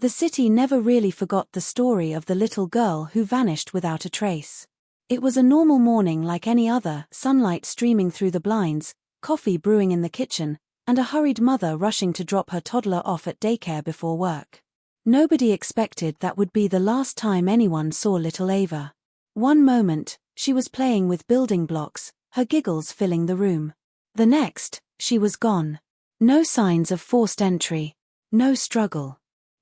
The city never really forgot the story of the little girl who vanished without a trace. It was a normal morning like any other, sunlight streaming through the blinds, coffee brewing in the kitchen, and a hurried mother rushing to drop her toddler off at daycare before work. Nobody expected that would be the last time anyone saw little Ava. One moment, she was playing with building blocks, her giggles filling the room. The next, she was gone. No signs of forced entry. No struggle.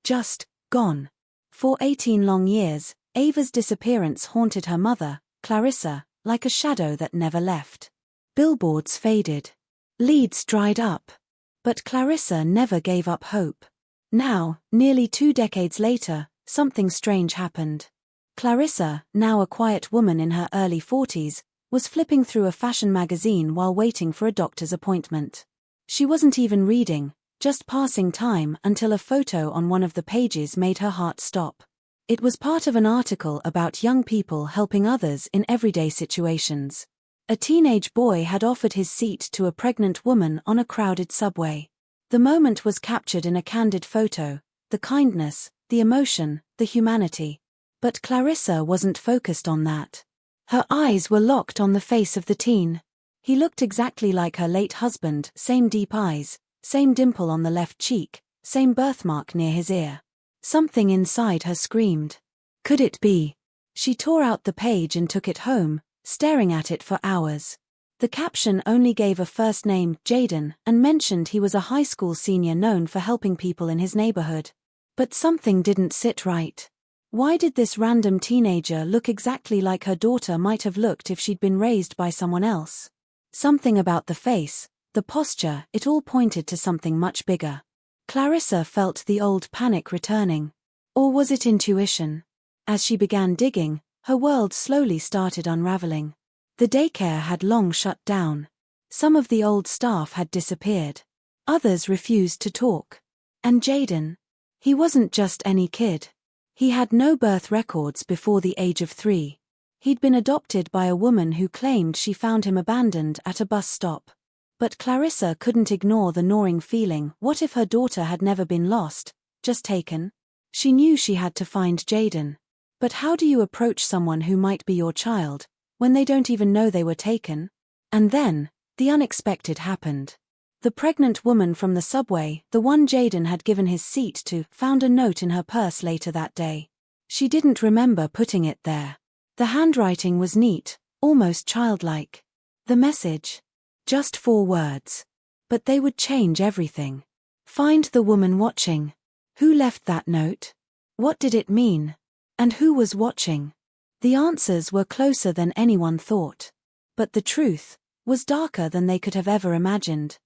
Just gone. For 18 long years, Ava's disappearance haunted her mother, Clarissa, like a shadow that never left. Billboards faded. Leads dried up. But Clarissa never gave up hope. Now, nearly 2 decades later, something strange happened. Clarissa, now a quiet woman in her early 40s, was flipping through a fashion magazine while waiting for a doctor's appointment. She wasn't even reading, just passing time until a photo on one of the pages made her heart stop. It was part of an article about young people helping others in everyday situations. A teenage boy had offered his seat to a pregnant woman on a crowded subway. The moment was captured in a candid photo, the kindness, the emotion, the humanity. But Clarissa wasn't focused on that. Her eyes were locked on the face of the teen. He looked exactly like her late husband, same deep eyes, same dimple on the left cheek, same birthmark near his ear. Something inside her screamed. Could it be? She tore out the page and took it home, staring at it for hours. The caption only gave a first name, Jaden, and mentioned he was a high school senior known for helping people in his neighborhood. But something didn't sit right. Why did this random teenager look exactly like her daughter might have looked if she'd been raised by someone else? Something about the face, the posture, it all pointed to something much bigger. Clarissa felt the old panic returning. Or was it intuition? As she began digging, her world slowly started unraveling. The daycare had long shut down. Some of the old staff had disappeared. Others refused to talk. And Jaden? He wasn't just any kid. He had no birth records before the age of 3. He'd been adopted by a woman who claimed she found him abandoned at a bus stop. But Clarissa couldn't ignore the gnawing feeling. What if her daughter had never been lost, just taken? She knew she had to find Jaden. But how do you approach someone who might be your child, when they don't even know they were taken? And then, the unexpected happened. The pregnant woman from the subway, the one Jaden had given his seat to, found a note in her purse later that day. She didn't remember putting it there. The handwriting was neat, almost childlike. The message? Just 4 words. But they would change everything. Find the woman watching. Who left that note? What did it mean? And who was watching? The answers were closer than anyone thought. But the truth was darker than they could have ever imagined.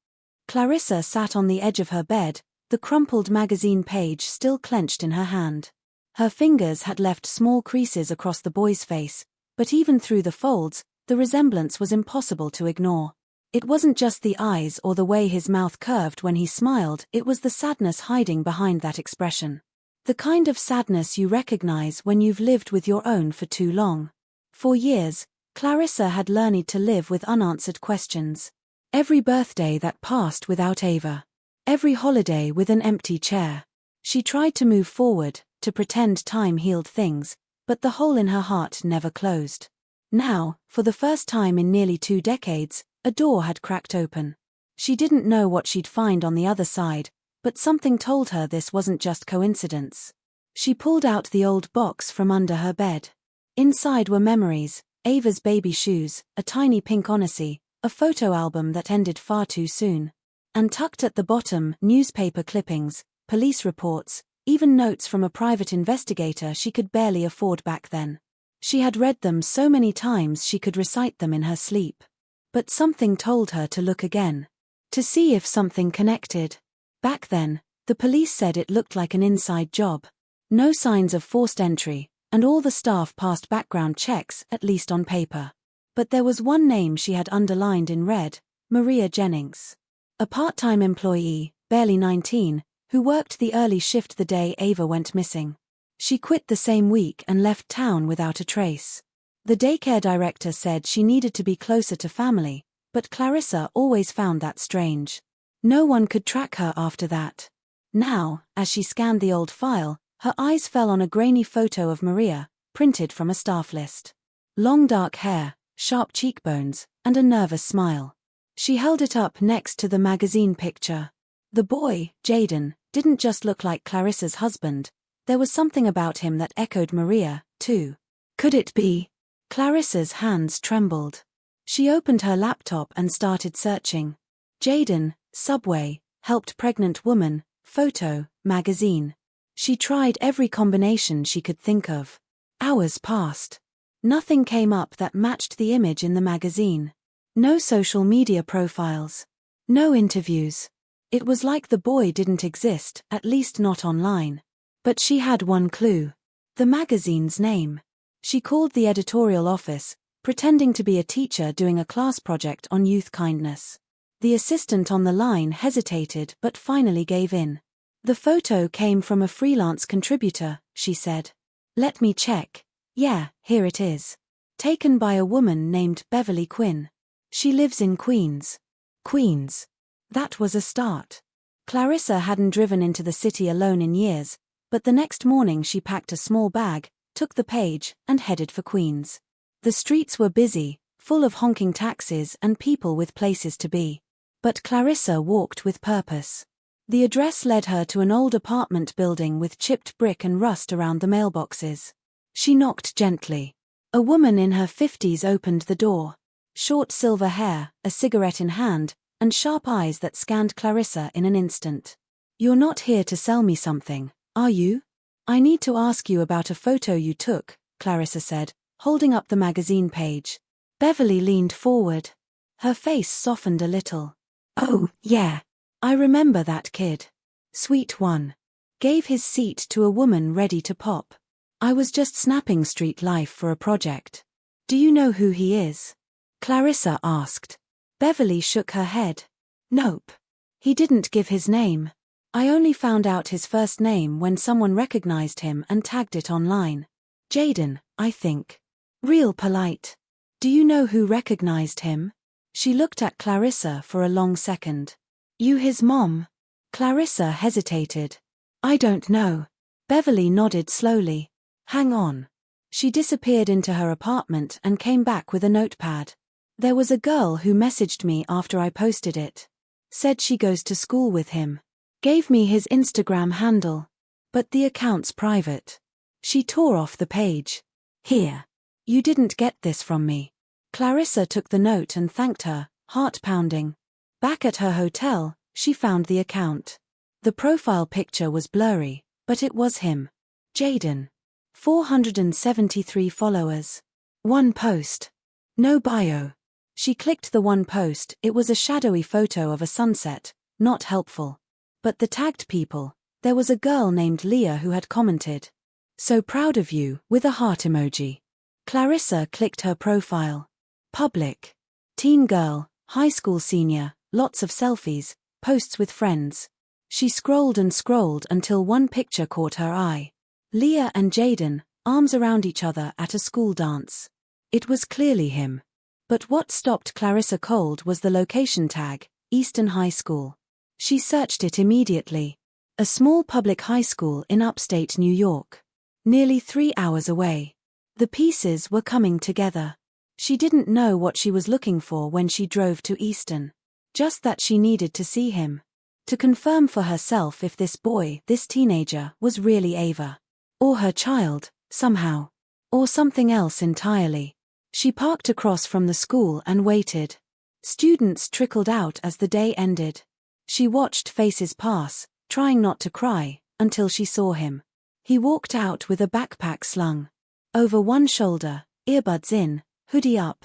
Clarissa sat on the edge of her bed, the crumpled magazine page still clenched in her hand. Her fingers had left small creases across the boy's face, but even through the folds, the resemblance was impossible to ignore. It wasn't just the eyes or the way his mouth curved when he smiled, it was the sadness hiding behind that expression. The kind of sadness you recognize when you've lived with your own for too long. For years, Clarissa had learned to live with unanswered questions. Every birthday that passed without Ava. Every holiday with an empty chair. She tried to move forward, to pretend time healed things, but the hole in her heart never closed. Now, for the first time in nearly 2 decades, a door had cracked open. She didn't know what she'd find on the other side, but something told her this wasn't just coincidence. She pulled out the old box from under her bed. Inside were memories, Ava's baby shoes, a tiny pink Odyssey, a photo album that ended far too soon. And tucked at the bottom, newspaper clippings, police reports, even notes from a private investigator she could barely afford back then. She had read them so many times she could recite them in her sleep. But something told her to look again. To see if something connected. Back then, the police said it looked like an inside job. No signs of forced entry, and all the staff passed background checks, at least on paper. But there was one name she had underlined in red, Maria Jennings. A part-time employee, barely 19, who worked the early shift the day Ava went missing. She quit the same week and left town without a trace. The daycare director said she needed to be closer to family, but Clarissa always found that strange. No one could track her after that. Now, as she scanned the old file, Her eyes fell on a grainy photo of Maria, printed from a staff list. Long dark hair, sharp cheekbones, and a nervous smile. She held it up next to the magazine picture. The boy, Jaden, didn't just look like Clarissa's husband. There was something about him that echoed Maria, too. Could it be? Clarissa's hands trembled. She opened her laptop and started searching. Jaden, subway, helped pregnant woman, photo, magazine. She tried every combination she could think of. Hours passed. Nothing came up that matched the image in the magazine. No social media profiles. No interviews. It was like the boy didn't exist, at least not online. But she had one clue. The magazine's name. She called the editorial office, pretending to be a teacher doing a class project on youth kindness. The assistant on the line hesitated but finally gave in. The photo came from a freelance contributor, she said. Let me check. Yeah, here it is. Taken by a woman named Beverly Quinn. She lives in Queens. Queens. That was a start. Clarissa hadn't driven into the city alone in years, but the next morning she packed a small bag, took the page, and headed for Queens. The streets were busy, full of honking taxis and people with places to be. But Clarissa walked with purpose. The address led her to an old apartment building with chipped brick and rust around the mailboxes. She knocked gently. A woman in her 50s opened the door. Short silver hair, a cigarette in hand, and sharp eyes that scanned Clarissa in an instant. You're not here to sell me something, are you? I need to ask you about a photo you took, Clarissa said, holding up the magazine page. Beverly leaned forward. Her face softened a little. Oh, yeah. I remember that kid. Sweet one. Gave his seat to a woman ready to pop. I was just snapping street life for a project. Do you know who he is? Clarissa asked. Beverly shook her head. Nope. He didn't give his name. I only found out his first name when someone recognized him and tagged it online. Jaden, I think. Real polite. Do you know who recognized him? She looked at Clarissa for a long second. You his mom? Clarissa hesitated. I don't know. Beverly nodded slowly. Hang on. She disappeared into her apartment and came back with a notepad. There was a girl who messaged me after I posted it. Said she goes to school with him. Gave me his Instagram handle. But the account's private. She tore off the page. Here. You didn't get this from me. Clarissa took the note and thanked her, heart pounding. Back at her hotel, she found the account. The profile picture was blurry, but it was him. Jaden. 473 followers. One post. No bio. She clicked the one post. It was a shadowy photo of a sunset, not helpful. But the tagged people, there was a girl named Leah who had commented. So proud of you, with a heart emoji. Clarissa clicked her profile. Public. Teen girl, high school senior, lots of selfies, posts with friends. She scrolled and scrolled until one picture caught her eye. Leah and Jaden, arms around each other at a school dance. It was clearly him. But what stopped Clarissa cold was the location tag, Eastern High School. She searched it immediately. A small public high school in upstate New York. Nearly 3 hours away. The pieces were coming together. She didn't know what she was looking for when she drove to Eastern. Just that she needed to see him. To confirm for herself if this boy, this teenager, was really Ava. Or her child, somehow. Or something else entirely. She parked across from the school and waited. Students trickled out as the day ended. She watched faces pass, trying not to cry, until she saw him. He walked out with a backpack slung over one shoulder, earbuds in, hoodie up.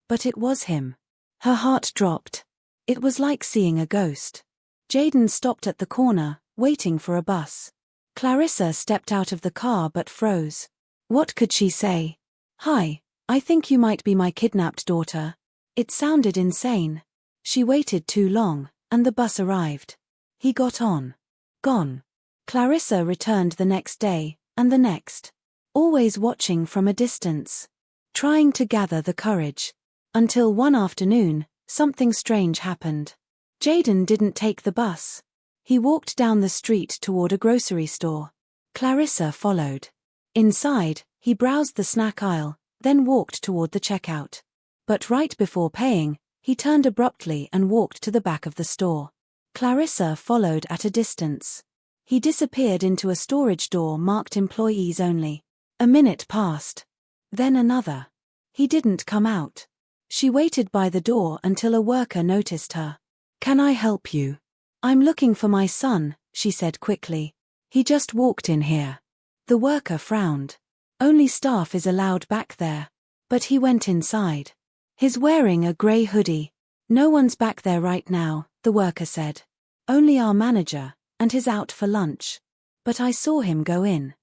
But it was him. Her heart dropped. It was like seeing a ghost. Jaden stopped at the corner, waiting for a bus. Clarissa stepped out of the car but froze. What could she say? Hi, I think you might be my kidnapped daughter. It sounded insane. She waited too long, and the bus arrived. He got on. Gone. Clarissa returned the next day, and the next. Always watching from a distance. Trying to gather the courage. Until one afternoon, something strange happened. Jaden didn't take the bus. He walked down the street toward a grocery store. Clarissa followed. Inside, he browsed the snack aisle, then walked toward the checkout. But right before paying, he turned abruptly and walked to the back of the store. Clarissa followed at a distance. He disappeared into a storage door marked employees only. A minute passed. Then another. He didn't come out. She waited by the door until a worker noticed her. "Can I help you?" "I'm looking for my son," she said quickly. "He just walked in here." The worker frowned. "Only staff is allowed back there." But he went inside. He's wearing a grey hoodie. "No one's back there right now," the worker said. "Only our manager, and he's out for lunch. But I saw him go in."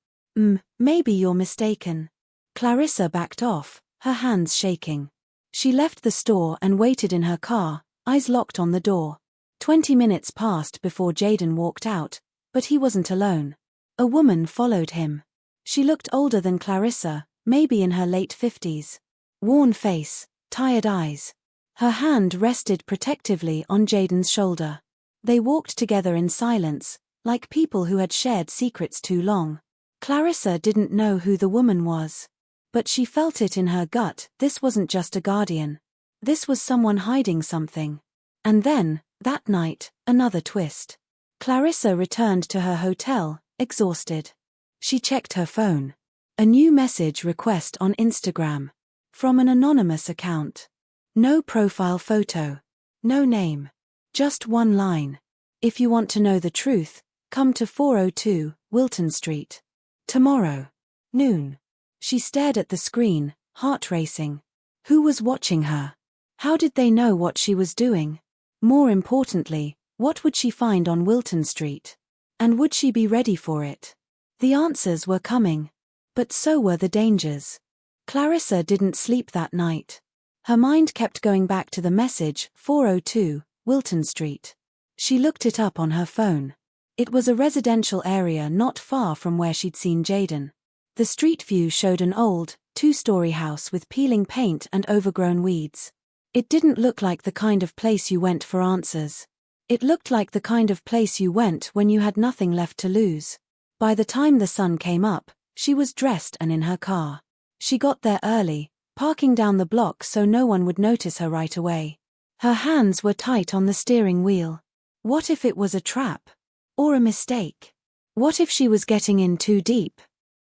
Maybe you're mistaken." Clarissa backed off, her hands shaking. She left the store and waited in her car, eyes locked on the door. 20 minutes passed before Jayden walked out, but he wasn't alone. A woman followed him. She looked older than Clarissa, maybe in her late 50s. Worn face, tired eyes. Her hand rested protectively on Jayden's shoulder. They walked together in silence, like people who had shared secrets too long. Clarissa didn't know who the woman was. But she felt it in her gut, this wasn't just a guardian. This was someone hiding something. And then, that night, another twist. Clarissa returned to her hotel, exhausted. She checked her phone. A new message request on Instagram. From an anonymous account. No profile photo. No name. Just one line. "If you want to know the truth, come to 402 Wilton Street. Tomorrow. Noon." She stared at the screen, heart racing. Who was watching her? How did they know what she was doing? More importantly, what would she find on Wilton Street? And would she be ready for it? The answers were coming. But so were the dangers. Clarissa didn't sleep that night. Her mind kept going back to the message, 402, Wilton Street. She looked it up on her phone. It was a residential area not far from where she'd seen Jayden. The street view showed an old, two-story house with peeling paint and overgrown weeds. It didn't look like the kind of place you went for answers. It looked like the kind of place you went when you had nothing left to lose. By the time the sun came up, she was dressed and in her car. She got there early, parking down the block so no one would notice her right away. Her hands were tight on the steering wheel. What if it was a trap? Or a mistake? What if she was getting in too deep?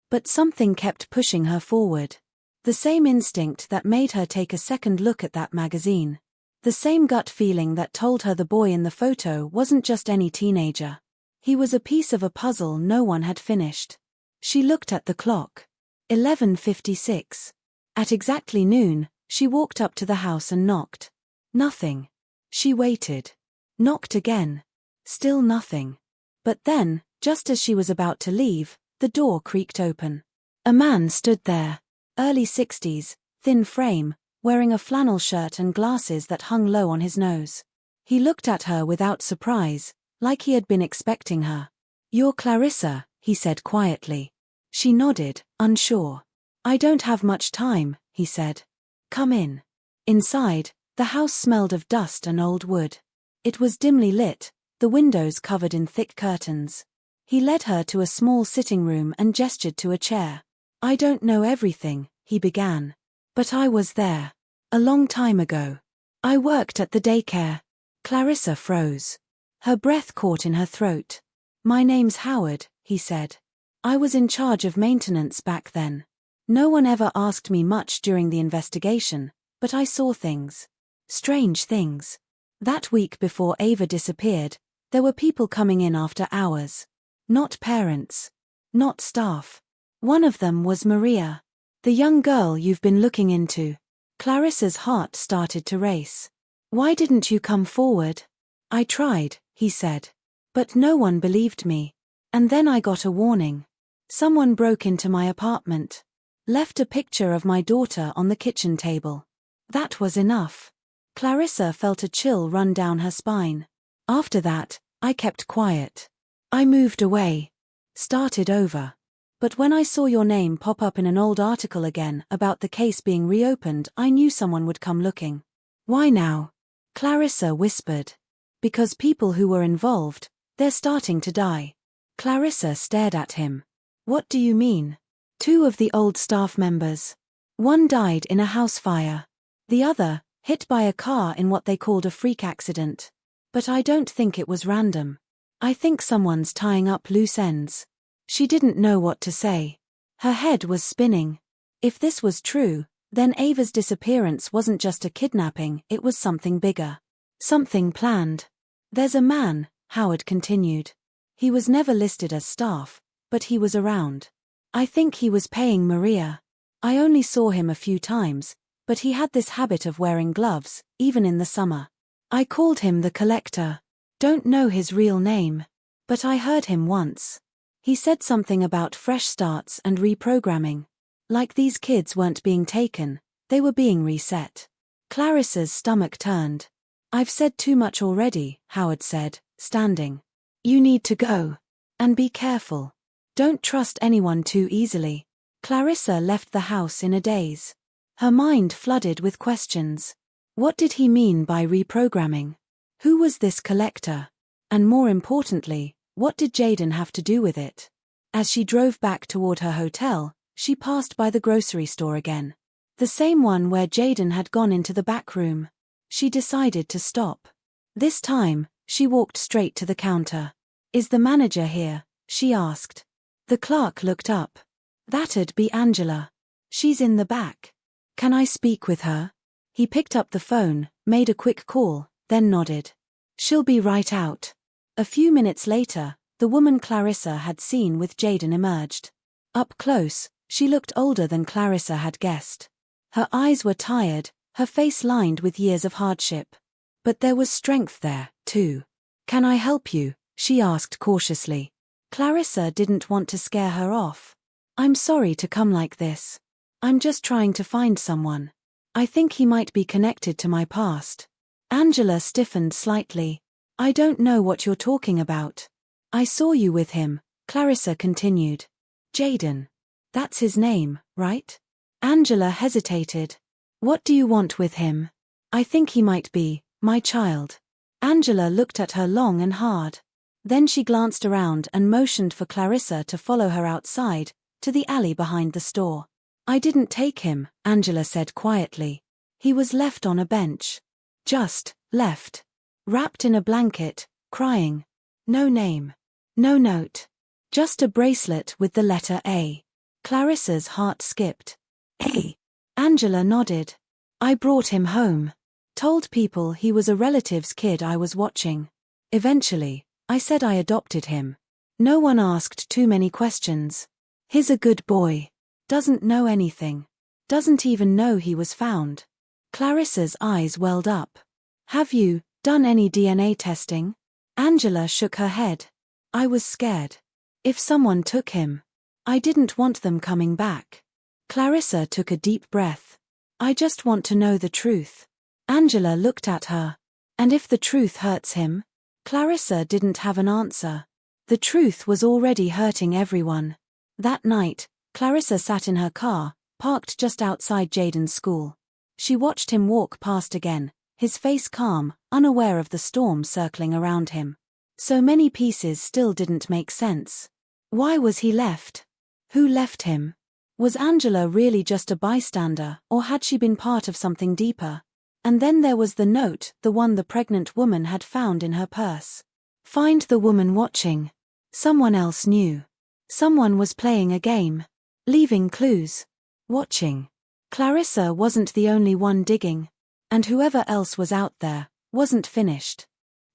But something kept pushing her forward. The same instinct that made her take a second look at that magazine. The same gut feeling that told her the boy in the photo wasn't just any teenager. He was a piece of a puzzle no one had finished. She looked at the clock. 11:56. At exactly noon, she walked up to the house and knocked. Nothing. She waited. Knocked again. Still nothing. But then, just as she was about to leave, the door creaked open. A man stood there. Early 60s, thin frame, wearing a flannel shirt and glasses that hung low on his nose. He looked at her without surprise, like he had been expecting her. "You're Clarissa," he said quietly. She nodded, unsure. "I don't have much time," he said. "Come in." Inside, the house smelled of dust and old wood. It was dimly lit, the windows covered in thick curtains. He led her to a small sitting room and gestured to a chair. "I don't know everything," he began. "But I was there. A long time ago. I worked at the daycare." Clarissa froze. Her breath caught in her throat. "My name's Howard," he said. "I was in charge of maintenance back then. No one ever asked me much during the investigation, but I saw things. Strange things. That week before Ava disappeared, there were people coming in after hours. Not parents. Not staff. One of them was Maria. The young girl you've been looking into." Clarissa's heart started to race. "Why didn't you come forward?" "I tried," he said. "But no one believed me. And then I got a warning. Someone broke into my apartment. Left a picture of my daughter on the kitchen table. That was enough." Clarissa felt a chill run down her spine. "After that, I kept quiet. I moved away. Started over. But when I saw your name pop up in an old article again about the case being reopened, I knew someone would come looking." "Why now?" Clarissa whispered. "Because people who were involved, they're starting to die." Clarissa stared at him. What do you mean? Two of the old staff members. One died in a house fire. The other, hit by a car in what they called a freak accident. But I don't think it was random. I think someone's tying up loose ends. She didn't know what to say. Her head was spinning. If this was true, then Ava's disappearance wasn't just a kidnapping, it was something bigger. Something planned. There's a man, Howard continued. He was never listed as staff, but he was around. I think he was paying Maria. I only saw him a few times, but he had this habit of wearing gloves, even in the summer. I called him the Collector. Don't know his real name. But I heard him once. He said something about fresh starts and reprogramming. Like these kids weren't being taken, they were being reset. Clarissa's stomach turned. I've said too much already, Howard said, standing. You need to go. And be careful. Don't trust anyone too easily. Clarissa left the house in a daze. Her mind flooded with questions. What did he mean by reprogramming? Who was this Collector? And more importantly, what did Jayden have to do with it? As she drove back toward her hotel, she passed by the grocery store again. The same one where Jayden had gone into the back room. She decided to stop. This time, she walked straight to the counter. Is the manager here? She asked. The clerk looked up. That'd be Angela. She's in the back. Can I speak with her? He picked up the phone, made a quick call, then nodded. She'll be right out. A few minutes later, the woman Clarissa had seen with Jayden emerged. Up close, she looked older than Clarissa had guessed. Her eyes were tired, her face lined with years of hardship. But there was strength there, too. Can I help you? She asked cautiously. Clarissa didn't want to scare her off. I'm sorry to come like this. I'm just trying to find someone. I think he might be connected to my past. Angela stiffened slightly. I don't know what you're talking about. I saw you with him, Clarissa continued. Jayden. That's his name, right? Angela hesitated. What do you want with him? I think he might be my child. Angela looked at her long and hard. Then she glanced around and motioned for Clarissa to follow her outside, to the alley behind the store. I didn't take him, Angela said quietly. He was left on a bench. Just left. Wrapped in a blanket, crying. No name. No note. Just a bracelet with the letter A. Clarissa's heart skipped. A. Angela nodded. I brought him home. Told people he was a relative's kid I was watching. Eventually, I said I adopted him. No one asked too many questions. He's a good boy. Doesn't know anything. Doesn't even know he was found. Clarissa's eyes welled up. Have you done any DNA testing? Angela shook her head. I was scared. If someone took him. I didn't want them coming back. Clarissa took a deep breath. I just want to know the truth. Angela looked at her. And if the truth hurts him? Clarissa didn't have an answer. The truth was already hurting everyone. That night, Clarissa sat in her car, parked just outside Jayden's school. She watched him walk past again, his face calm, unaware of the storm circling around him. So many pieces still didn't make sense. Why was he left? Who left him? Was Angela really just a bystander, or had she been part of something deeper? And then there was the note, the one the pregnant woman had found in her purse. Find the woman watching. Someone else knew. Someone was playing a game. Leaving clues. Watching. Clarissa wasn't the only one digging. And whoever else was out there, wasn't finished.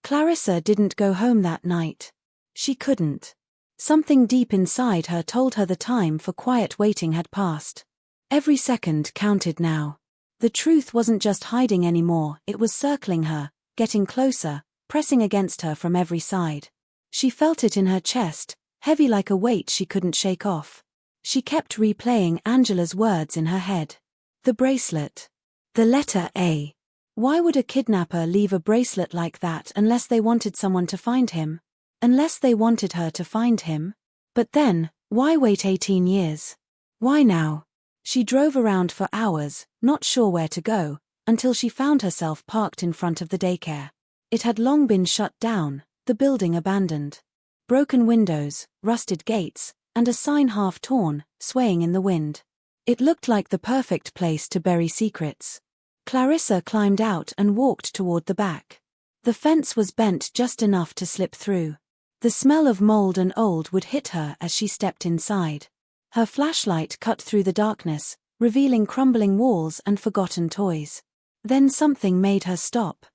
Clarissa didn't go home that night. She couldn't. Something deep inside her told her the time for quiet waiting had passed. Every second counted now. The truth wasn't just hiding anymore, it was circling her, getting closer, pressing against her from every side. She felt it in her chest, heavy like a weight she couldn't shake off. She kept replaying Angela's words in her head. The bracelet. The letter A. Why would a kidnapper leave a bracelet like that unless they wanted someone to find him? Unless they wanted her to find him? But then, why wait 18 years? Why now? She drove around for hours, not sure where to go, until she found herself parked in front of the daycare. It had long been shut down, the building abandoned. Broken windows, rusted gates, and a sign half torn, swaying in the wind. It looked like the perfect place to bury secrets. Clarissa climbed out and walked toward the back. The fence was bent just enough to slip through. The smell of mold and old wood hit her as she stepped inside. Her flashlight cut through the darkness, revealing crumbling walls and forgotten toys. Then something made her stop.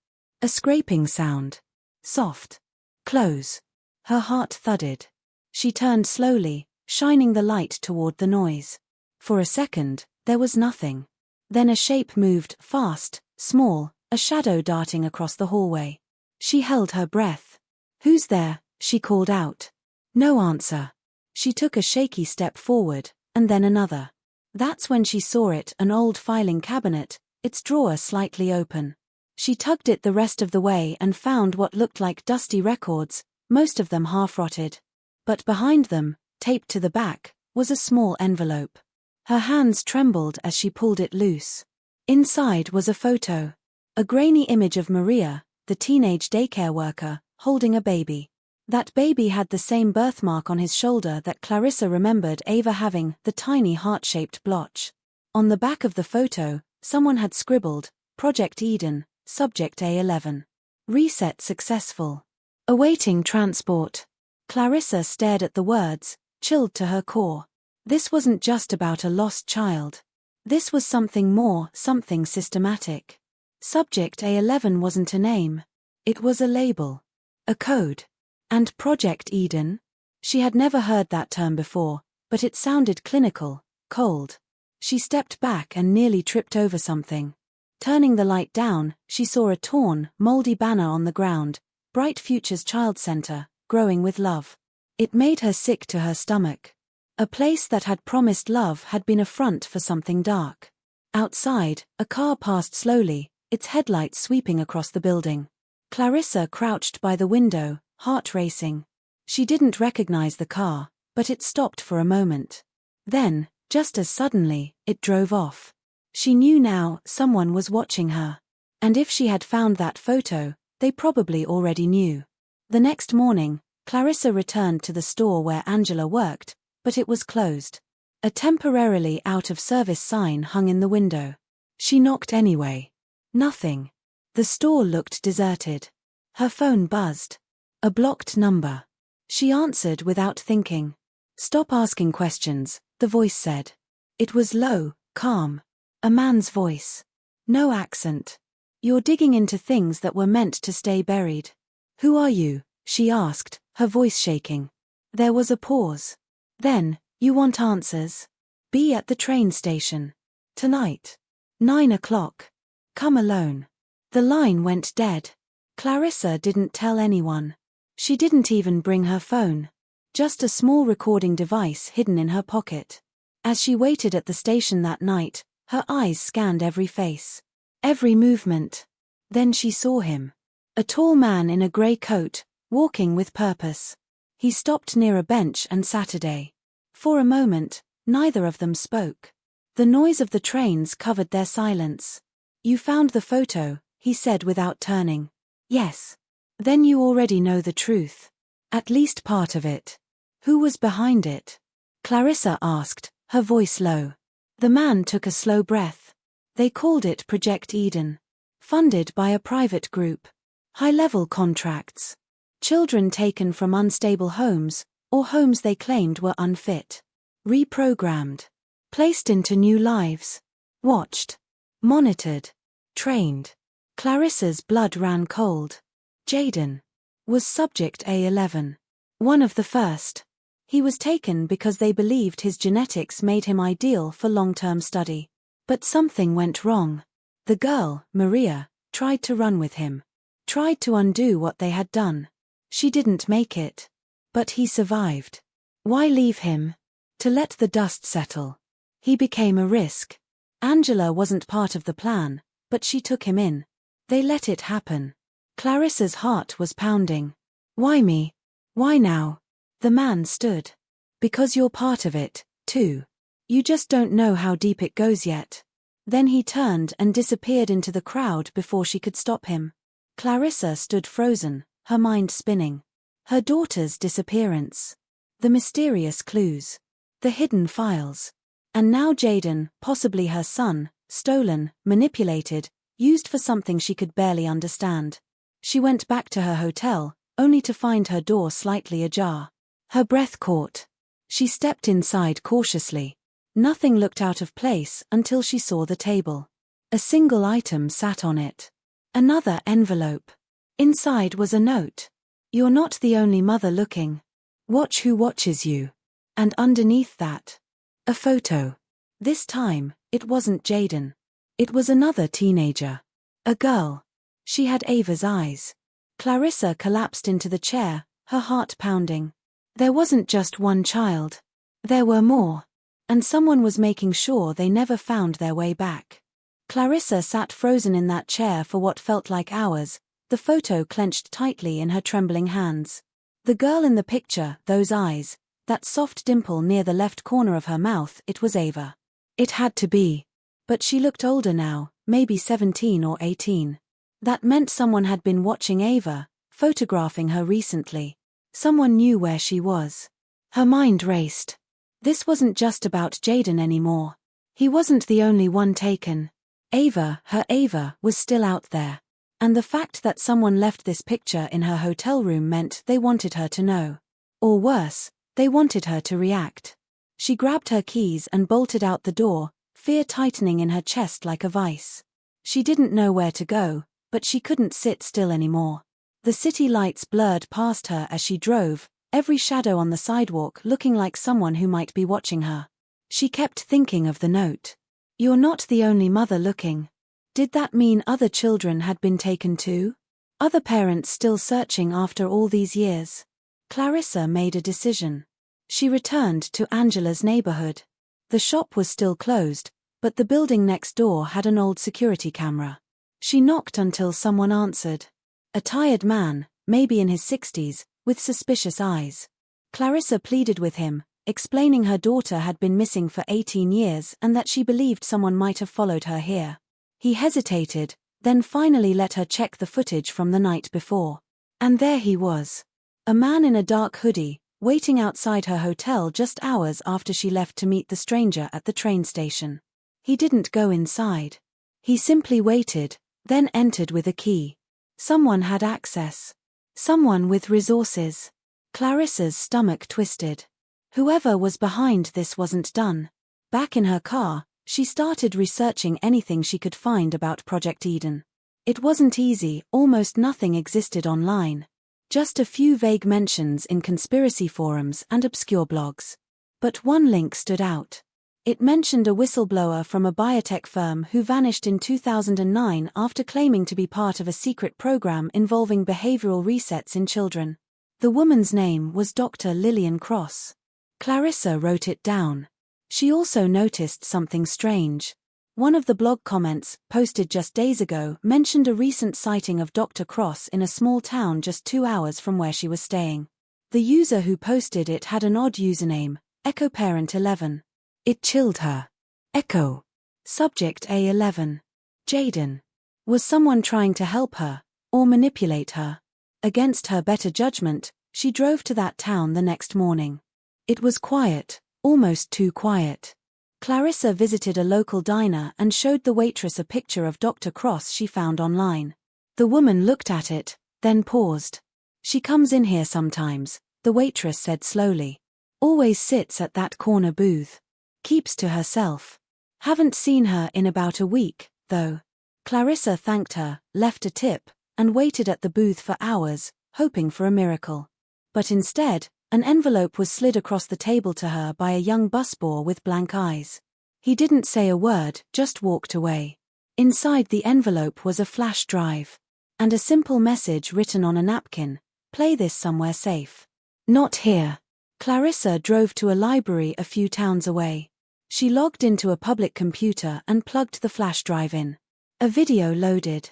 A scraping sound. Soft. Close. Her heart thudded. She turned slowly, shining the light toward the noise. For a second, there was nothing. Then a shape moved, fast, small, a shadow darting across the hallway. She held her breath. "Who's there?" she called out. No answer. She took a shaky step forward, and then another. That's when she saw it, an old filing cabinet, its drawer slightly open. She tugged it the rest of the way and found what looked like dusty records, most of them half-rotted. But behind them, taped to the back, was a small envelope. Her hands trembled as she pulled it loose. Inside was a photo. A grainy image of Maria, the teenage daycare worker, holding a baby. That baby had the same birthmark on his shoulder that Clarissa remembered Ava having, the tiny heart-shaped blotch. On the back of the photo, someone had scribbled, "Project Eden, Subject A11. Reset successful. Awaiting transport." Clarissa stared at the words, chilled to her core. This wasn't just about a lost child. This was something more, something systematic. Subject A11 wasn't a name. It was a label. A code. And Project Eden? She had never heard that term before, but it sounded clinical, cold. She stepped back and nearly tripped over something. Turning the light down, she saw a torn, moldy banner on the ground, Bright Futures Child Center, growing with love. It made her sick to her stomach. A place that had promised love had been a front for something dark. Outside, a car passed slowly, its headlights sweeping across the building. Clarissa crouched by the window, heart racing. She didn't recognize the car, but it stopped for a moment. Then, just as suddenly, it drove off. She knew now someone was watching her. And if she had found that photo, they probably already knew. The next morning, Clarissa returned to the store where Angela worked, but it was closed. A temporarily out-of-service sign hung in the window. She knocked anyway. Nothing. The store looked deserted. Her phone buzzed. A blocked number. She answered without thinking. "Stop asking questions," the voice said. It was low, calm. A man's voice. No accent. "You're digging into things that were meant to stay buried." "Who are you?" she asked, her voice shaking. There was a pause. Then, "You want answers? Be at the train station. Tonight. 9 o'clock. Come alone." The line went dead. Clarissa didn't tell anyone. She didn't even bring her phone. Just a small recording device hidden in her pocket. As she waited at the station that night, her eyes scanned every face. Every movement. Then she saw him. A tall man in a grey coat, walking with purpose. He stopped near a bench and sat a day. For a moment, neither of them spoke. The noise of the trains covered their silence. "You found the photo," he said without turning. "Yes." "Then you already know the truth. At least part of it." "Who was behind it?" Clarissa asked, her voice low. The man took a slow breath. "They called it Project Eden. Funded by a private group. High-level contracts. Children taken from unstable homes, or homes they claimed were unfit. Reprogrammed. Placed into new lives. Watched. Monitored. Trained." Clarissa's blood ran cold. Jaden was Subject A11. One of the first. He was taken because they believed his genetics made him ideal for long-term study. But something went wrong. The girl, Maria, tried to run with him. Tried to undo what they had done. She didn't make it. But he survived. Why leave him? To let the dust settle. He became a risk. Angela wasn't part of the plan, but she took him in. They let it happen. Clarissa's heart was pounding. "Why me? Why now?" The man stood. "Because you're part of it, too. You just don't know how deep it goes yet." Then he turned and disappeared into the crowd before she could stop him. Clarissa stood frozen, her mind spinning. Her daughter's disappearance. The mysterious clues. The hidden files. And now Jayden, possibly her son, stolen, manipulated, used for something she could barely understand. She went back to her hotel, only to find her door slightly ajar. Her breath caught. She stepped inside cautiously. Nothing looked out of place until she saw the table. A single item sat on it. Another envelope. Inside was a note. "You're not the only mother looking. Watch who watches you." And underneath that, a photo. This time, it wasn't Jayden. It was another teenager. A girl. She had Ava's eyes. Clarissa collapsed into the chair, her heart pounding. There wasn't just one child. There were more. And someone was making sure they never found their way back. Clarissa sat frozen in that chair for what felt like hours, the photo clenched tightly in her trembling hands. The girl in the picture, those eyes, that soft dimple near the left corner of her mouth, it was Ava. It had to be. But she looked older now, maybe 17 or 18. That meant someone had been watching Ava, photographing her recently. Someone knew where she was. Her mind raced. This wasn't just about Jayden anymore. He wasn't the only one taken. Ava, her Ava, was still out there. And the fact that someone left this picture in her hotel room meant they wanted her to know. Or worse, they wanted her to react. She grabbed her keys and bolted out the door, fear tightening in her chest like a vice. She didn't know where to go, but she couldn't sit still anymore. The city lights blurred past her as she drove, every shadow on the sidewalk looking like someone who might be watching her. She kept thinking of the note. "You're not the only mother looking." Did that mean other children had been taken too? Other parents still searching after all these years? Clarissa made a decision. She returned to Angela's neighborhood. The shop was still closed, but the building next door had an old security camera. She knocked until someone answered. A tired man, maybe in his 60s, with suspicious eyes. Clarissa pleaded with him, explaining her daughter had been missing for 18 years and that she believed someone might have followed her here. He hesitated, then finally let her check the footage from the night before. And there he was. A man in a dark hoodie, waiting outside her hotel just hours after she left to meet the stranger at the train station. He didn't go inside. He simply waited, then entered with a key. Someone had access. Someone with resources. Clarissa's stomach twisted. Whoever was behind this wasn't done. Back in her car, she started researching anything she could find about Project Eden. It wasn't easy, almost nothing existed online. Just a few vague mentions in conspiracy forums and obscure blogs. But one link stood out. It mentioned a whistleblower from a biotech firm who vanished in 2009 after claiming to be part of a secret program involving behavioral resets in children. The woman's name was Dr. Lillian Cross. Clarissa wrote it down. She also noticed something strange. One of the blog comments, posted just days ago, mentioned a recent sighting of Dr. Cross in a small town just 2 hours from where she was staying. The user who posted it had an odd username, EchoParent11. It chilled her. Echo. Subject A11. Jayden. Was someone trying to help her, or manipulate her? Against her better judgment, she drove to that town the next morning. It was quiet, almost too quiet. Clarissa visited a local diner and showed the waitress a picture of Dr. Cross she found online. The woman looked at it, then paused. "She comes in here sometimes," the waitress said slowly. "Always sits at that corner booth. Keeps to herself. Haven't seen her in about a week, though." Clarissa thanked her, left a tip, and waited at the booth for hours, hoping for a miracle. But instead, an envelope was slid across the table to her by a young busboy with blank eyes. He didn't say a word, just walked away. Inside the envelope was a flash drive. And a simple message written on a napkin: "Play this somewhere safe." Not here. Clarissa drove to a library a few towns away. She logged into a public computer and plugged the flash drive in. A video loaded.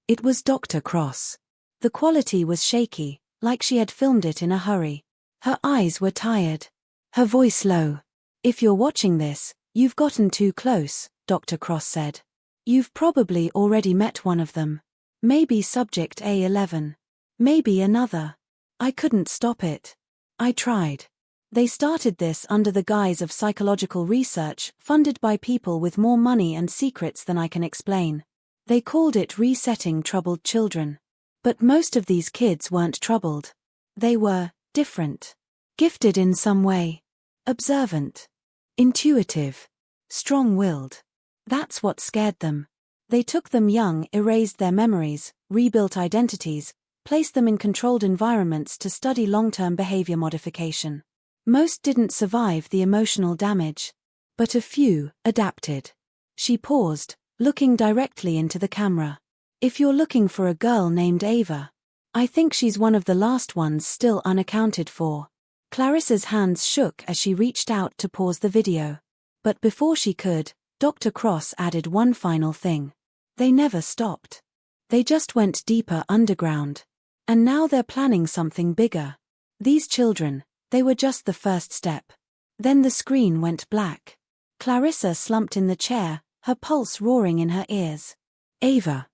It was Dr. Cross. The quality was shaky, like she had filmed it in a hurry. Her eyes were tired. Her voice low. "If you're watching this, you've gotten too close," Dr. Cross said. "You've probably already met one of them. Maybe Subject A11. Maybe another. I couldn't stop it. I tried. They started this under the guise of psychological research funded by people with more money and secrets than I can explain. They called it resetting troubled children. But most of these kids weren't troubled. They were different. Gifted in some way. Observant. Intuitive. Strong-willed. That's what scared them. They took them young, erased their memories, rebuilt identities, placed them in controlled environments to study long-term behavior modification. Most didn't survive the emotional damage. But a few adapted. She paused, looking directly into the camera. If you're looking for a girl named Ava, I think she's one of the last ones still unaccounted for. Clarissa's hands shook as she reached out to pause the video. But before she could, Dr. Cross added one final thing. They never stopped. They just went deeper underground. And now they're planning something bigger. These children, they were just the first step. Then the screen went black. Clarissa slumped in the chair, her pulse roaring in her ears. Ava.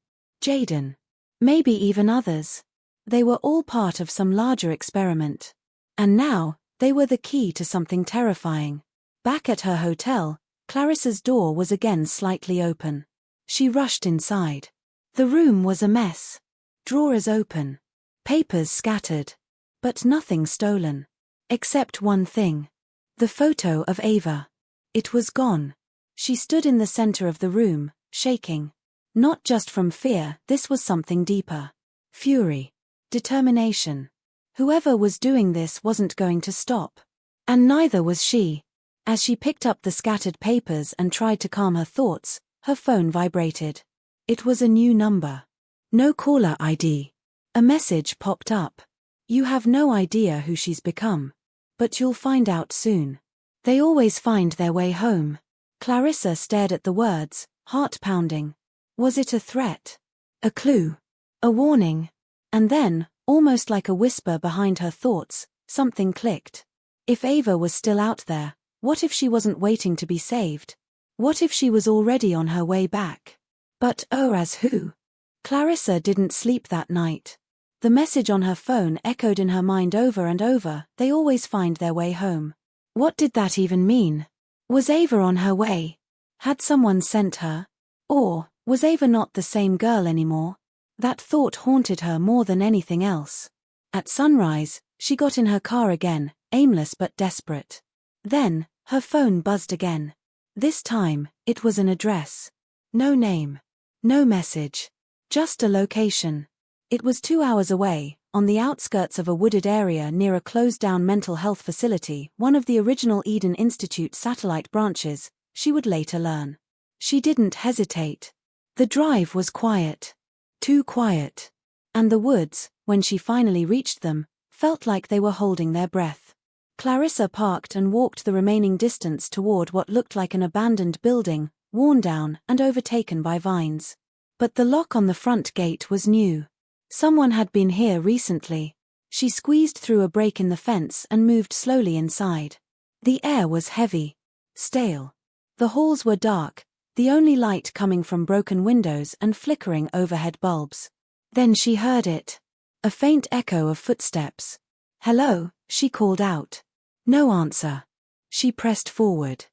Jaden. Maybe even others. They were all part of some larger experiment. And now, they were the key to something terrifying. Back at her hotel, Clarissa's door was again slightly open. She rushed inside. The room was a mess. Drawers open. Papers scattered. But nothing stolen. Except one thing. The photo of Ava. It was gone. She stood in the center of the room, shaking. Not just from fear, this was something deeper. Fury. Determination. Whoever was doing this wasn't going to stop. And neither was she. As she picked up the scattered papers and tried to calm her thoughts, her phone vibrated. It was a new number. No caller ID. A message popped up. You have no idea who she's become. But you'll find out soon. They always find their way home. Clarissa stared at the words, heart pounding. Was it a threat? A clue? A warning? And then, almost like a whisper behind her thoughts, something clicked. If Ava was still out there, what if she wasn't waiting to be saved? What if she was already on her way back? But oh, as who? Clarissa didn't sleep that night. The message on her phone echoed in her mind over and over, they always find their way home. What did that even mean? Was Ava on her way? Had someone sent her? Or, was Ava not the same girl anymore? That thought haunted her more than anything else. At sunrise, she got in her car again, aimless but desperate. Then, her phone buzzed again. This time, it was an address. No name. No message. Just a location. It was 2 hours away, on the outskirts of a wooded area near a closed-down mental health facility, one of the original Eden Institute satellite branches, she would later learn. She didn't hesitate. The drive was quiet. Too quiet. And the woods, when she finally reached them, felt like they were holding their breath. Clarissa parked and walked the remaining distance toward what looked like an abandoned building, worn down and overtaken by vines. But the lock on the front gate was new. Someone had been here recently. She squeezed through a break in the fence and moved slowly inside. The air was heavy. Stale. The halls were dark, the only light coming from broken windows and flickering overhead bulbs. Then she heard it. A faint echo of footsteps. Hello, she called out. No answer. She pressed forward.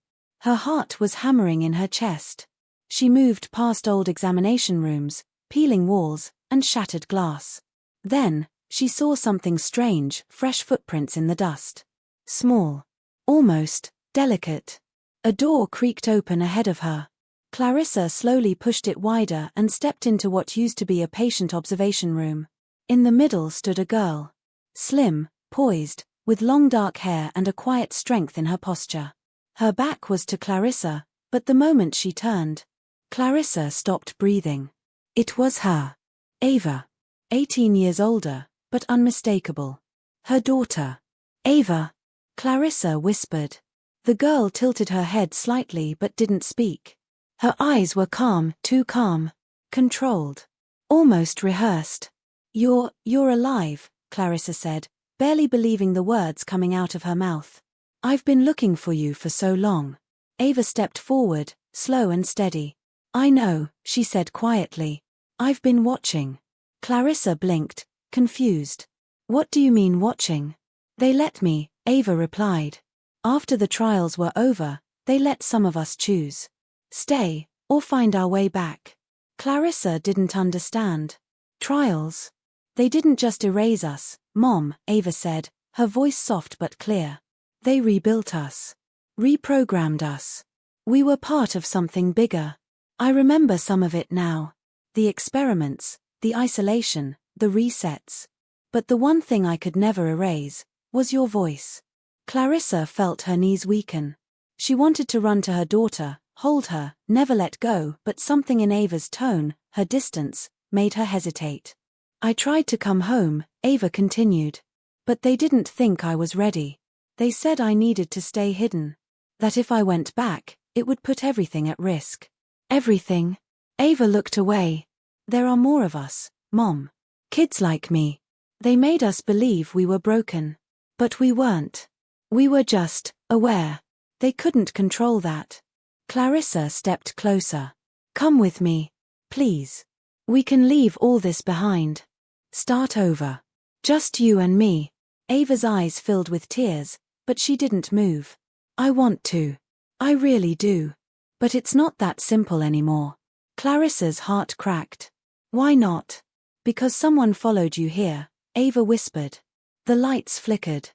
Her heart was hammering in her chest. She moved past old examination rooms, peeling walls, and shattered glass. Then, she saw something strange, fresh footprints in the dust. Small. Almost delicate. A door creaked open ahead of her. Clarissa slowly pushed it wider and stepped into what used to be a patient observation room. In the middle stood a girl. Slim, poised, with long dark hair and a quiet strength in her posture. Her back was to Clarissa, but the moment she turned, Clarissa stopped breathing. It was her. Ava. 18 years older, but unmistakable. Her daughter. Ava. Clarissa whispered. The girl tilted her head slightly but didn't speak. Her eyes were calm, too calm. Controlled. Almost rehearsed. You're alive, Clarissa said, barely believing the words coming out of her mouth. I've been looking for you for so long. Ava stepped forward, slow and steady. I know, she said quietly. I've been watching. Clarissa blinked, confused. What do you mean watching? They let me, Ava replied. After the trials were over, they let some of us choose. Stay, or find our way back. Clarissa didn't understand. Trials? They didn't just erase us, Mom, Ava said, her voice soft but clear. They rebuilt us. Reprogrammed us. We were part of something bigger. I remember some of it now. The experiments, the isolation, the resets. But the one thing I could never erase was your voice. Clarissa felt her knees weaken. She wanted to run to her daughter, hold her, never let go, but something in Ava's tone, her distance, made her hesitate. I tried to come home, Ava continued. But they didn't think I was ready. They said I needed to stay hidden. That if I went back, it would put everything at risk. Everything? Ava looked away. There are more of us, Mom. Kids like me. They made us believe we were broken. But we weren't. We were just aware. They couldn't control that. Clarissa stepped closer. Come with me. Please. We can leave all this behind. Start over. Just you and me. Ava's eyes filled with tears, but she didn't move. I want to. I really do. But it's not that simple anymore. Clarissa's heart cracked. Why not? Because someone followed you here, Ava whispered. The lights flickered.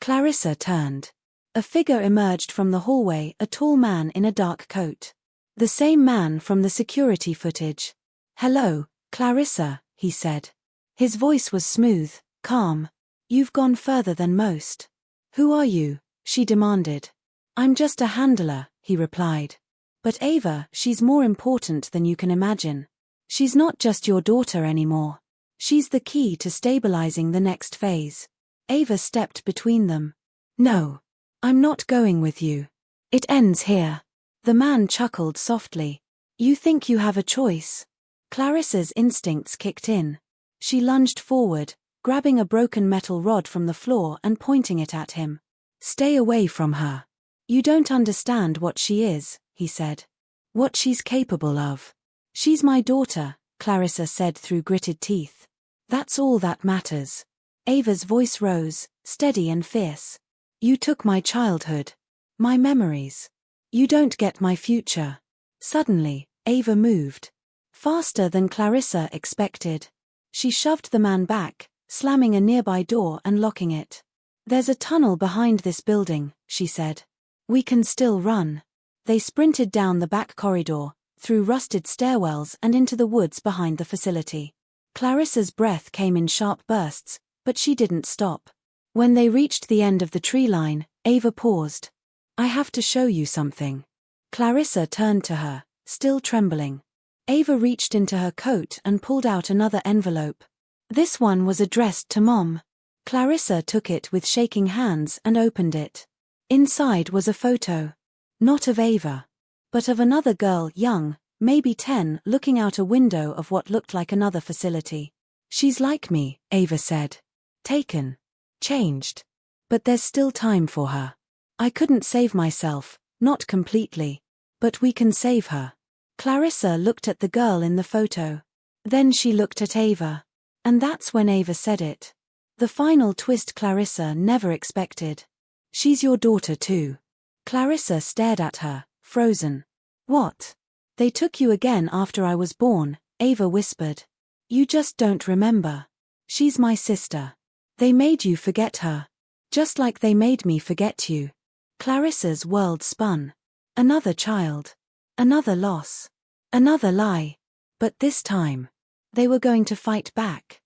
Clarissa turned. A figure emerged from the hallway, a tall man in a dark coat. The same man from the security footage. Hello, Clarissa, he said. His voice was smooth, calm. You've gone further than most. Who are you? She demanded. I'm just a handler, he replied. But Ava, she's more important than you can imagine. She's not just your daughter anymore. She's the key to stabilizing the next phase. Ava stepped between them. No. I'm not going with you. It ends here. The man chuckled softly. You think you have a choice? Clarissa's instincts kicked in. She lunged forward, grabbing a broken metal rod from the floor and pointing it at him. Stay away from her. You don't understand what she is, he said. What she's capable of. She's my daughter, Clarissa said through gritted teeth. That's all that matters. Ava's voice rose, steady and fierce. You took my childhood. My memories. You don't get my future. Suddenly, Ava moved. Faster than Clarissa expected. She shoved the man back, slamming a nearby door and locking it. There's a tunnel behind this building, she said. We can still run. They sprinted down the back corridor, through rusted stairwells and into the woods behind the facility. Clarissa's breath came in sharp bursts, but she didn't stop. When they reached the end of the tree line, Ava paused. I have to show you something. Clarissa turned to her, still trembling. Ava reached into her coat and pulled out another envelope. This one was addressed to Mom. Clarissa took it with shaking hands and opened it. Inside was a photo. Not of Ava. But of another girl, young, maybe 10, looking out a window of what looked like another facility. She's like me, Ava said. Taken. Changed. But there's still time for her. I couldn't save myself, not completely. But we can save her. Clarissa looked at the girl in the photo. Then she looked at Ava. And that's when Ava said it. The final twist Clarissa never expected. She's your daughter too. Clarissa stared at her, frozen. What? They took you again after I was born, Ava whispered. You just don't remember. She's my sister. They made you forget her. Just like they made me forget you. Clarissa's world spun. Another child. Another loss. Another lie. But this time, they were going to fight back.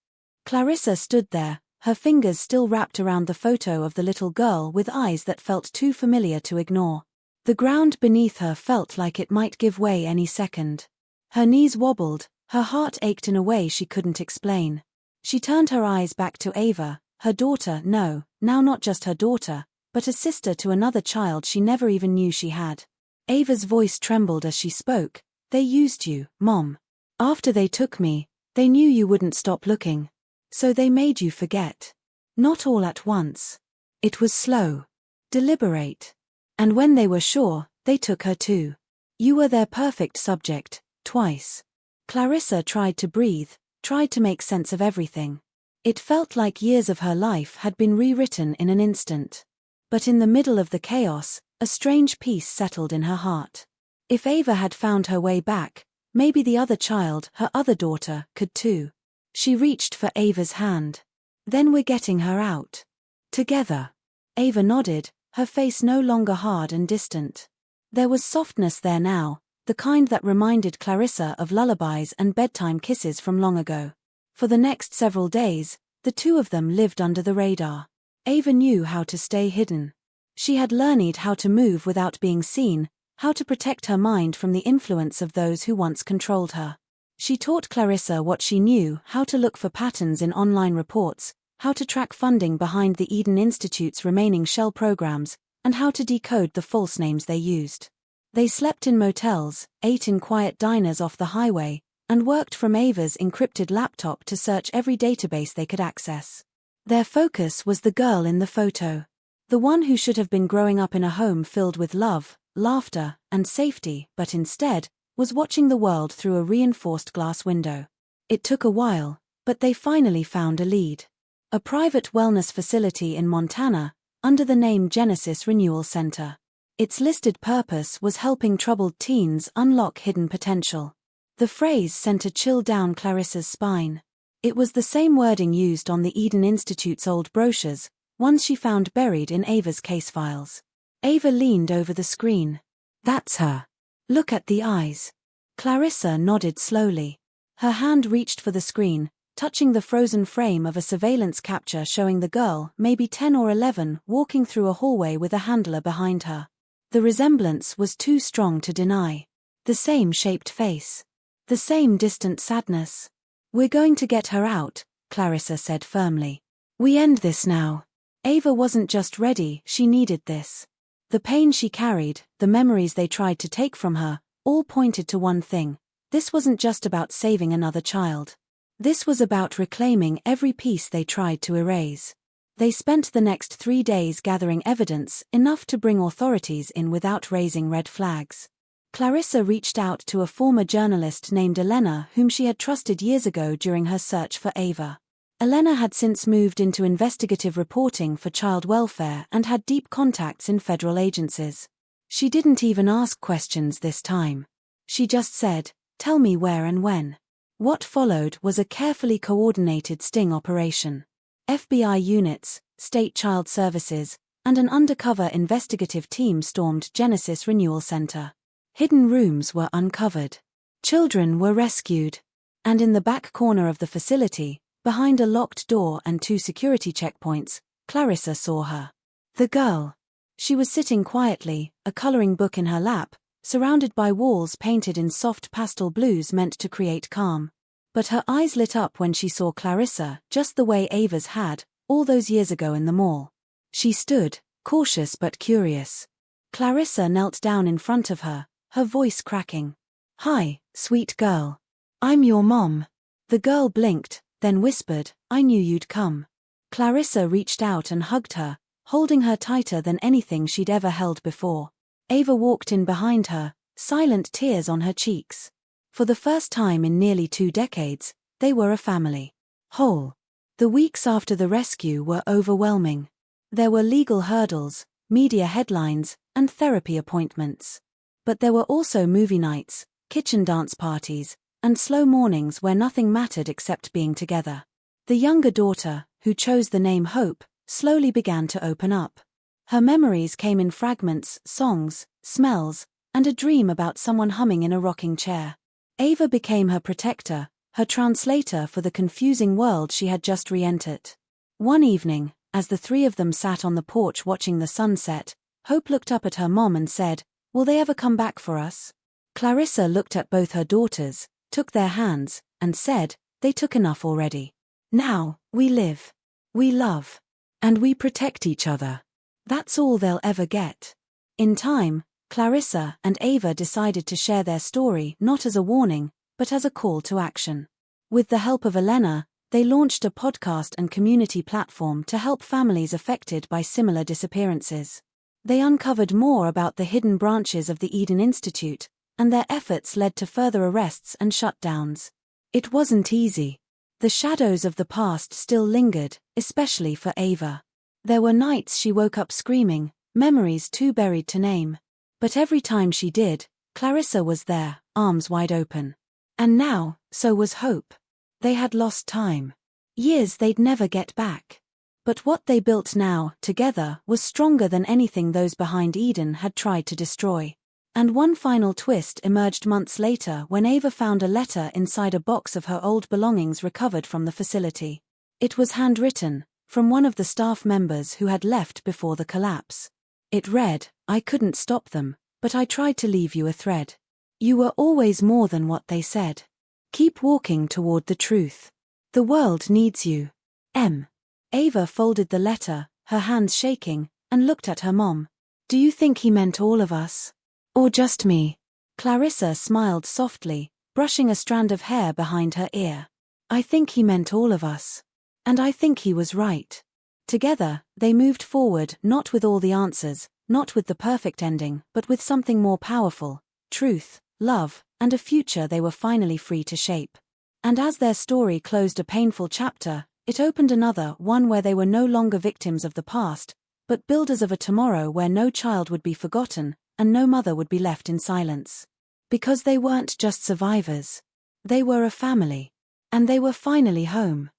Clarissa stood there, her fingers still wrapped around the photo of the little girl with eyes that felt too familiar to ignore. The ground beneath her felt like it might give way any second. Her knees wobbled, her heart ached in a way she couldn't explain. She turned her eyes back to Ava, her daughter, no, now not just her daughter, but a sister to another child she never even knew she had. Ava's voice trembled as she spoke. They used you, Mom. After they took me, they knew you wouldn't stop looking. So they made you forget. Not all at once. It was slow. Deliberate. And when they were sure, they took her too. You were their perfect subject, twice. Clarissa tried to breathe, tried to make sense of everything. It felt like years of her life had been rewritten in an instant. But in the middle of the chaos, a strange peace settled in her heart. If Ava had found her way back, maybe the other child, her other daughter, could too. She reached for Ava's hand. "Then we're getting her out. Together." Ava nodded, her face no longer hard and distant. There was softness there now, the kind that reminded Clarissa of lullabies and bedtime kisses from long ago. For the next several days, the two of them lived under the radar. Ava knew how to stay hidden. She had learned how to move without being seen, how to protect her mind from the influence of those who once controlled her. She taught Clarissa what she knew, how to look for patterns in online reports, how to track funding behind the Eden Institute's remaining shell programs, and how to decode the false names they used. They slept in motels, ate in quiet diners off the highway, and worked from Ava's encrypted laptop to search every database they could access. Their focus was the girl in the photo. The one who should have been growing up in a home filled with love, laughter, and safety, but instead, was watching the world through a reinforced glass window. It took a while, but they finally found a lead. A private wellness facility in Montana, under the name Genesis Renewal Center. Its listed purpose was helping troubled teens unlock hidden potential. The phrase sent a chill down Clarissa's spine. It was the same wording used on the Eden Institute's old brochures, ones she found buried in Ava's case files. Ava leaned over the screen. "That's her. Look at the eyes." Clarissa nodded slowly. Her hand reached for the screen, touching the frozen frame of a surveillance capture showing the girl, maybe 10 or 11, walking through a hallway with a handler behind her. The resemblance was too strong to deny. The same shaped face. The same distant sadness. "We're going to get her out," Clarissa said firmly. "We end this now." Ava wasn't just ready, she needed this. The pain she carried, the memories they tried to take from her, all pointed to one thing. This wasn't just about saving another child. This was about reclaiming every piece they tried to erase. They spent the next 3 days gathering evidence, enough to bring authorities in without raising red flags. Clarissa reached out to a former journalist named Elena whom she had trusted years ago during her search for Ava. Elena had since moved into investigative reporting for child welfare and had deep contacts in federal agencies. She didn't even ask questions this time. She just said, "Tell me where and when." What followed was a carefully coordinated sting operation. FBI units, state child services, and an undercover investigative team stormed Genesis Renewal Center. Hidden rooms were uncovered. Children were rescued. And in the back corner of the facility, behind a locked door and 2 security checkpoints, Clarissa saw her. The girl. She was sitting quietly, a coloring book in her lap, surrounded by walls painted in soft pastel blues meant to create calm. But her eyes lit up when she saw Clarissa, just the way Ava's had, all those years ago in the mall. She stood, cautious but curious. Clarissa knelt down in front of her, her voice cracking. "Hi, sweet girl. I'm your mom." The girl blinked, then whispered, "I knew you'd come." Clarissa reached out and hugged her, holding her tighter than anything she'd ever held before. Ava walked in behind her, silent tears on her cheeks. For the first time in nearly 2 decades, they were a family. Whole. The weeks after the rescue were overwhelming. There were legal hurdles, media headlines, and therapy appointments. But there were also movie nights, kitchen dance parties, and slow mornings where nothing mattered except being together. The younger daughter, who chose the name Hope, slowly began to open up. Her memories came in fragments, songs, smells, and a dream about someone humming in a rocking chair. Ava became her protector, her translator for the confusing world she had just re-entered. One evening, as the 3 of them sat on the porch watching the sunset, Hope looked up at her mom and said, "Will they ever come back for us?" Clarissa looked at both her daughters, took their hands, and said, "They took enough already. Now, we live. We love. And we protect each other. That's all they'll ever get." In time, Clarissa and Ava decided to share their story not as a warning, but as a call to action. With the help of Elena, they launched a podcast and community platform to help families affected by similar disappearances. They uncovered more about the hidden branches of the Eden Institute, and their efforts led to further arrests and shutdowns. It wasn't easy. The shadows of the past still lingered, especially for Ava. There were nights she woke up screaming, memories too buried to name. But every time she did, Clarissa was there, arms wide open. And now, so was hope. They had lost time. Years they'd never get back. But what they built now, together, was stronger than anything those behind Eden had tried to destroy. And one final twist emerged months later when Ava found a letter inside a box of her old belongings recovered from the facility. It was handwritten, from one of the staff members who had left before the collapse. It read, "I couldn't stop them, but I tried to leave you a thread. You were always more than what they said. Keep walking toward the truth. The world needs you. M." Ava folded the letter, her hands shaking, and looked at her mom. "Do you think he meant all of us? Or just me?" Clarissa smiled softly, brushing a strand of hair behind her ear. "I think he meant all of us. And I think he was right." Together, they moved forward, not with all the answers, not with the perfect ending, but with something more powerful: truth, love, and a future they were finally free to shape. And as their story closed a painful chapter, it opened another, one where they were no longer victims of the past, but builders of a tomorrow where no child would be forgotten, and no mother would be left in silence. Because they weren't just survivors. They were a family. And they were finally home.